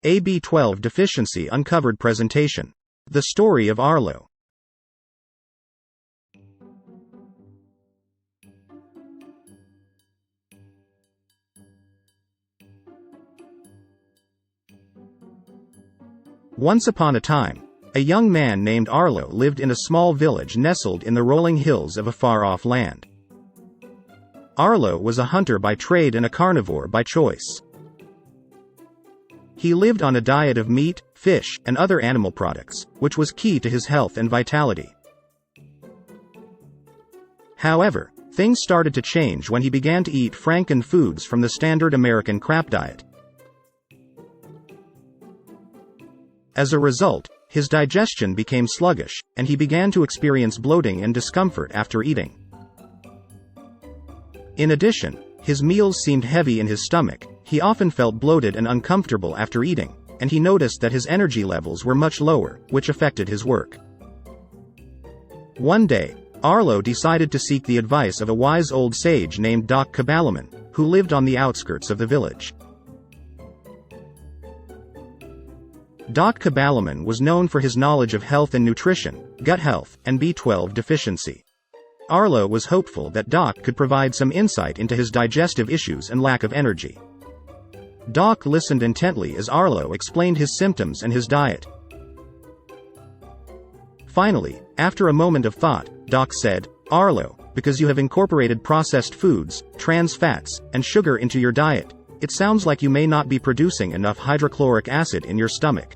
A B12 deficiency uncovered presentation. The story of Arlo. Once upon a time, a young man named Arlo lived in a small village nestled in the rolling hills of a far-off land. Arlo was a hunter by trade and a carnivore by choice. He lived on a diet of meat, fish, and other animal products, which was key to his health and vitality. However, things started to change when he began to eat Franken foods from the standard American crap diet. As a result, his digestion became sluggish, and he began to experience bloating and discomfort after eating. In addition, his meals seemed heavy in his stomach, he often felt bloated and uncomfortable after eating, and he noticed that his energy levels were much lower, which affected his work. One day, Arlo decided to seek the advice of a wise old sage named Doc Cobalamin, who lived on the outskirts of the village. Doc Cobalamin was known for his knowledge of health and nutrition, gut health, and B12 deficiency. Arlo was hopeful that Doc could provide some insight into his digestive issues and lack of energy. Doc listened intently as Arlo explained his symptoms and his diet. Finally, after a moment of thought, Doc said, "Arlo, because you have incorporated processed foods, trans fats, and sugar into your diet, it sounds like you may not be producing enough hydrochloric acid in your stomach.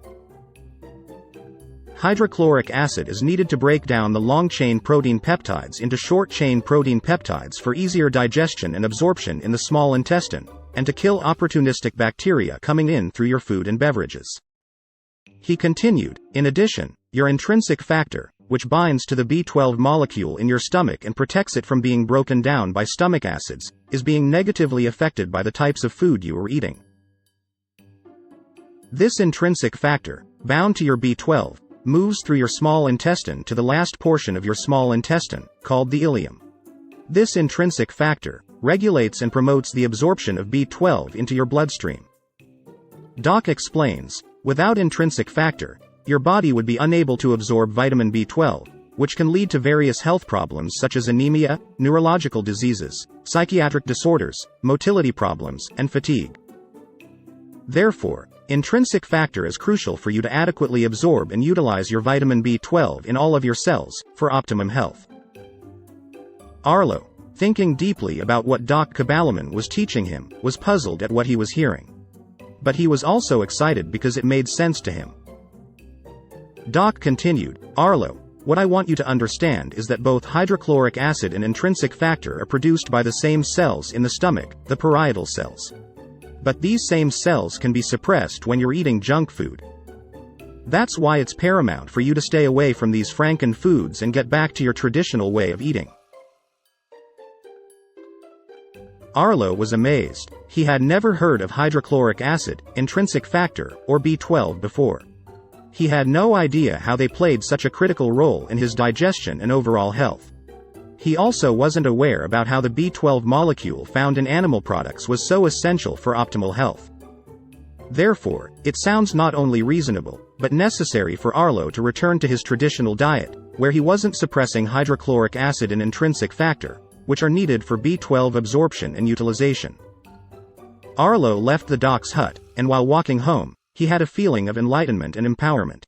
Hydrochloric acid is needed to break down the long-chain protein peptides into short-chain protein peptides for easier digestion and absorption in the small intestine, and to kill opportunistic bacteria coming in through your food and beverages." He continued, "In addition, your intrinsic factor, which binds to the B12 molecule in your stomach and protects it from being broken down by stomach acids, is being negatively affected by the types of food you are eating. This intrinsic factor, bound to your B12, moves through your small intestine to the last portion of your small intestine, called the ileum. This intrinsic factor regulates and promotes the absorption of B12 into your bloodstream." Doc explains, "Without intrinsic factor, your body would be unable to absorb vitamin B12, which can lead to various health problems such as anemia, neurological diseases, psychiatric disorders, motility problems, and fatigue. Therefore, intrinsic factor is crucial for you to adequately absorb and utilize your vitamin B12 in all of your cells, for optimum health." Arlo, thinking deeply about what Doc Cobalamin was teaching him, was puzzled at what he was hearing. But he was also excited because it made sense to him. Doc continued, "Arlo, what I want you to understand is that both hydrochloric acid and intrinsic factor are produced by the same cells in the stomach, the parietal cells. But these same cells can be suppressed when you're eating junk food. That's why it's paramount for you to stay away from these Franken foods and get back to your traditional way of eating." Arlo was amazed. He had never heard of hydrochloric acid, intrinsic factor, or B12 before. He had no idea how they played such a critical role in his digestion and overall health. He also wasn't aware about how the B12 molecule found in animal products was so essential for optimal health. Therefore, it sounds not only reasonable, but necessary for Arlo to return to his traditional diet, where he wasn't suppressing hydrochloric acid and intrinsic factor, which are needed for B12 absorption and utilization. Arlo left the doc's hut, and while walking home, he had a feeling of enlightenment and empowerment.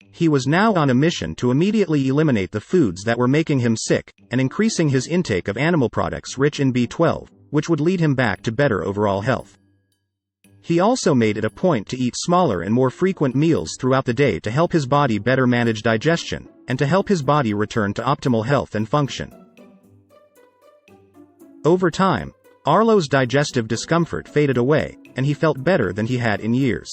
He was now on a mission to immediately eliminate the foods that were making him sick, and increasing his intake of animal products rich in B12, which would lead him back to better overall health. He also made it a point to eat smaller and more frequent meals throughout the day to help his body better manage digestion, and to help his body return to optimal health and function. Over time, Arlo's digestive discomfort faded away, and he felt better than he had in years.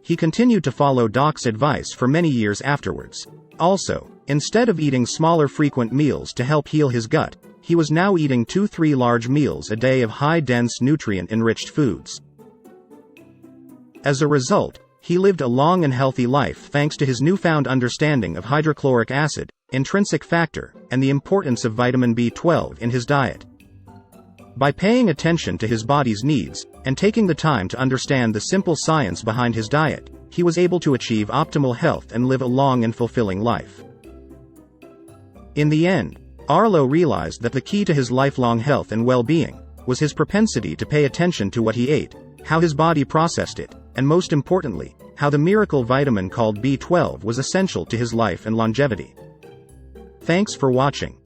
He continued to follow Doc's advice for many years afterwards. Also, instead of eating smaller frequent meals to help heal his gut, he was now eating 2-3 large meals a day of high-dense nutrient-enriched foods. As a result, he lived a long and healthy life thanks to his newfound understanding of hydrochloric acid, intrinsic factor, and the importance of vitamin B12 in his diet. By paying attention to his body's needs, and taking the time to understand the simple science behind his diet, he was able to achieve optimal health and live a long and fulfilling life. In the end, Arlo realized that the key to his lifelong health and well-being was his propensity to pay attention to what he ate, how his body processed it, and most importantly, how the miracle vitamin called B12 was essential to his life and longevity. Thanks for watching.